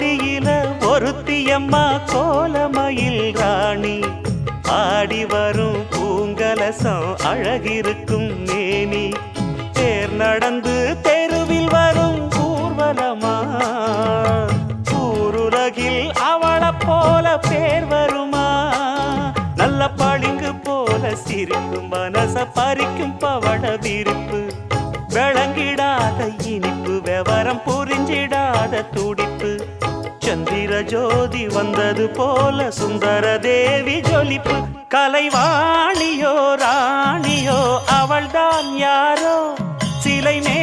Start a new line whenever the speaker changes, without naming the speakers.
கோடியில ஒருத்தியம்மா கோலமயில் ராணி ஆடி வரும் பூங்கலசம் அழகிருக்கும் மேனி தேர் நடந்து தெருவில் வரும் ஊர்வலமா ஊருலகில் அவளை போல பேர் வருமா நல்ல பளிங்கு போல சிரிக்கும் மனச பறிக்கும் பவள விரிப்பு விளங்கிடாத இனிப்பு விவரம் புரிஞ்சிடாத துடிப்பு சந்திர ஜோதி வந்தது போல சுந்தர தேவி ஜொலிப்பு கலைவாணியோ ராணியோ அவள்தான் யாரோ சிலை மே